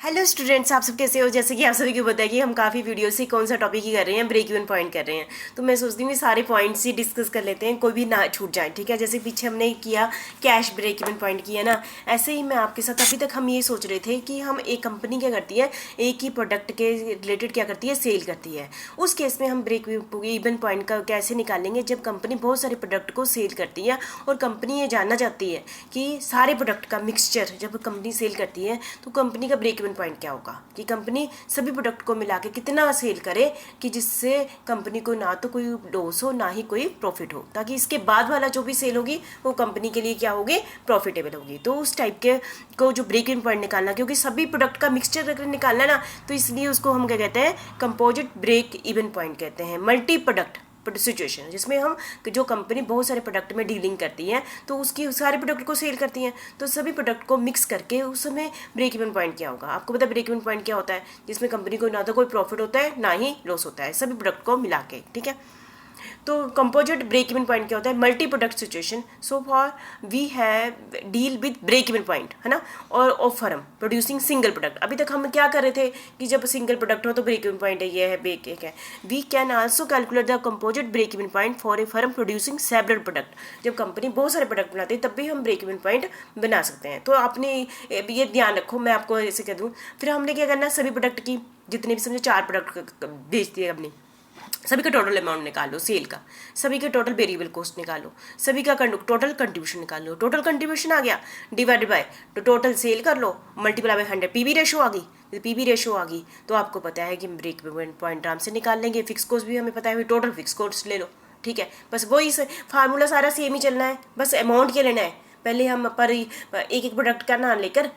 Hello students, आप सब कैसे हो। जैसे कि आप सभी को पता है कि हम काफ़ी वीडियो से कौन सा टॉपिक ही कर रहे हैं, ब्रेक इवन पॉइंट कर रहे हैं। तो मैं सोचती हूँ सारे पॉइंट्स ही डिस्कस कर लेते हैं, कोई भी ना छूट जाए। ठीक है, जैसे पीछे हमने किया कैश ब्रेक इवन पॉइंट किया ना, ऐसे ही मैं आपके साथ अभी तक हम ये सोच रहे थे कि हम एक कंपनी क्या करती है, एक ही प्रोडक्ट के रिलेटेड क्या करती है, सेल करती है। उस केस में हम ब्रेक इवन पॉइंट का कैसे निकालेंगे, जब कंपनी बहुत सारे प्रोडक्ट को सेल करती है और कंपनी ये जानना चाहती है कि सारे प्रोडक्ट का मिक्सचर जब कंपनी सेल करती है तो कंपनी का ब्रेक इवन पॉइंट क्या होगा, कि कंपनी सभी प्रोडक्ट को मिला के कितना सेल करे कि जिससे कंपनी को ना तो कोई लॉस हो ना ही कोई प्रॉफिट हो, ताकि इसके बाद वाला जो भी सेल होगी वो कंपनी के लिए क्या होगी, प्रॉफिटेबल होगी। तो उस टाइप के को जो ब्रेक इवन पॉइंट निकालना, क्योंकि सभी प्रोडक्ट का मिक्सचर अगर निकालना ना, तो इसलिए उसको हम क्या कहते हैं, कंपोजिट ब्रेक इवन पॉइंट कहते हैं। मल्टी प्रोडक्ट सिचुएशन जिसमें हम जो कंपनी बहुत सारे प्रोडक्ट में डीलिंग करती है तो उसकी सारे प्रोडक्ट को सेल करती हैं, तो सभी प्रोडक्ट को मिक्स करके उस समय ब्रेक इवन पॉइंट क्या होगा। आपको पता है ब्रेक इवन पॉइंट क्या होता है, जिसमें कंपनी को ना तो कोई प्रॉफिट होता है ना ही लॉस होता है, सभी प्रोडक्ट को मिला के। ठीक है, तो कंपोजिट ब्रेक इवन पॉइंट क्या होता है, multi product situation. So for we have deal with break even point, है ना, और of firm producing single product. अभी तक हम क्या कर रहे थे कि जब सिंगल प्रोडक्ट हो तो ब्रेक इवन पॉइंट ये है, ब्रेक एक है। We can also calculate the composite break even point for a firm producing several product. जब कंपनी बहुत सारे प्रोडक्ट बनाती है तब भी हम ब्रेक इवन पॉइंट बना सकते हैं। तो आपने ये ध्यान रखो, मैं आपको ऐसे कह दूँ। फिर हमने क्या करना है, सभी प्रोडक्ट की जितने भी समझो 4 प्रोडक्ट बेचती है अपनी, सभी का टोटल अमाउंट निकालो सेल का, सभी के टोटल वेरिएबल कॉस्ट निकालो, सभी का टोटल कंट्रीब्यूशन निकालो। टोटल कंट्रीब्यूशन आ गया डिवाइडेड बाय तो टोटल सेल कर लो, मल्टीप्लाई बाय 100। पीवी रेशो आ गई, पीवी रेशो आ गई तो आपको पता है कि ब्रेक इवन पॉइंट आराम से निकाल लेंगे। फिक्स कॉस्ट भी हमें पता है, टोटल फिक्स कॉस्ट ले लो। ठीक है, बस वही फार्मूला सारा सेम ही चलना है, बस अमाउंट क्या लेना है। पहले हम पर एक एक प्रोडक्ट का नाम लेकर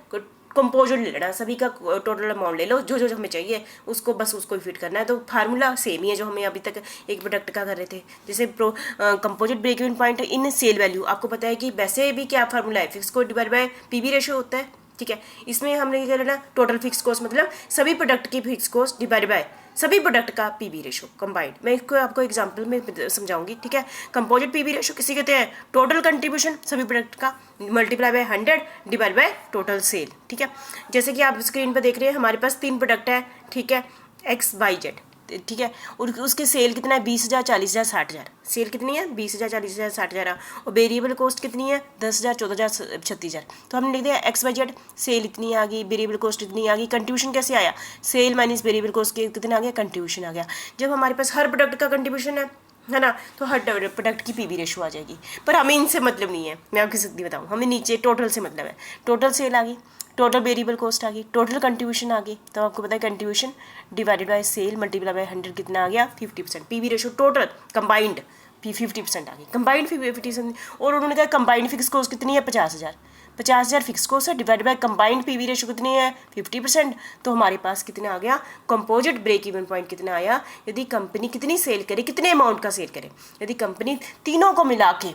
कंपोजिट ले लेना, सभी का टोटल अमाउंट ले लो, जो जो हमें चाहिए उसको बस उसको ही फिट करना है। तो फार्मूला सेम ही है जो हमें अभी तक एक प्रोडक्ट का कर रहे थे। जैसे composite break even point in sale value, आपको पता है कि वैसे भी क्या फार्मूला है, fix cost divide by PV ratio होता है। ठीक है, इसमें हमने क्या लेना, टोटल फिक्स कॉस्ट मतलब सभी प्रोडक्ट की फिक्स कॉस्ट डिवाइड बाय सभी प्रोडक्ट का पीवी रेशो कंबाइंड। मैं इसको आपको एग्जांपल में समझाऊंगी। ठीक है, कंपोजिट पीवी रेशो किसी कहते हैं, टोटल कंट्रीब्यूशन सभी प्रोडक्ट का multiply by 100 divide by total cell. ठीक है, जैसे कि आप स्क्रीन पर देख रहे हैं हमारे पास 3 प्रोडक्ट है। ठीक है, XYZ। ठीक है, और उसके सेल कितना है, 20,000, 40,000, 60,000। सेल कितनी है, 20,000, 40,000, 60,000। और वेरिएबल कॉस्ट कितनी है, 10,000, 14,000, 36,000। तो हमने लिख दिया XYZ, सेल इतनी आ गई, वेरिएबल कॉस्ट इतनी आ गई। कंट्रीब्यूशन कैसे आया, सेल माइनस वेरिएबल कॉस्ट के कितना आ गया, कंट्रीब्यूशन आ गया। जब हमारे पास हर प्रोडक्ट का कंट्रीब्यूशन है ना, तो हर प्रोडक्ट की पीवी रेशो आ जाएगी। पर हमें इनसे मतलब नहीं है, मैं आपकी सीधी बताऊँ, हमें नीचे टोटल से मतलब है। टोटल सेल आ गई, टोटल वेरिएबल कॉस्ट आ गई, टोटल कंट्रीब्यूशन आ गई। तो आपको पता है contribution divided by sale multiply by 100 कितना आ गया, 50%। पीवी रेशो टोटल कंबाइंड 50% आ गई, कंबाइंड 50%। और उन्होंने कहा कंबाइंड फिक्स कॉस्ट कितनी है, 50,000। 50,000 फिक्स कॉस्ट है, divide by combined PV ratio कितनी है, 50%। तो हमारे पास कितना आ गया, कंपोजिट ब्रेक इवन पॉइंट कितना आया, यदि कंपनी कितनी सेल करे, कितने अमाउंट का सेल करे। यदि कंपनी तीनों को मिला के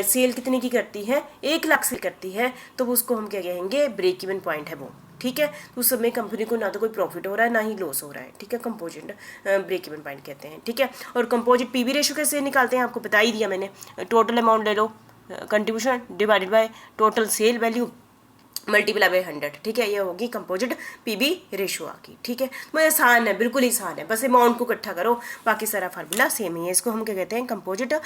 सेल कितने की करती है, 1 लाख सेल करती है, तो उसको हम क्या कहेंगे, ब्रेक इवन पॉइंट है वो। ठीक है, तो उस समय कंपनी को ना तो कोई प्रॉफिट हो रहा है ना ही लॉस हो रहा है। ठीक है, कंपोजिट ब्रेक इवन पॉइंट कहते हैं। ठीक है, और कंपोजिट पीवी रेशो कैसे निकालते हैं आपको बता ही दिया मैंने। टोटल अमाउंट ले लो, contribution divided by total sale value multiply by 100। ठीक है, ये होगी कंपोजिट पीवी रेशो आ गई। ठीक है, वो आसान है, बिल्कुल आसान है, बस अमाउंट को इकट्ठा करो, बाकी सारा फार्मूला सेम ही है। इसको हम क्या कहते हैं, कंपोजिट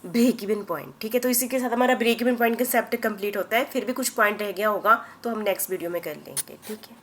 ब्रेक इवन पॉइंट। ठीक है, तो इसी के साथ हमारा break even point concept complete होता है। फिर भी कुछ पॉइंट रह गया होगा तो हम नेक्स्ट वीडियो में कर लेंगे। ठीक है।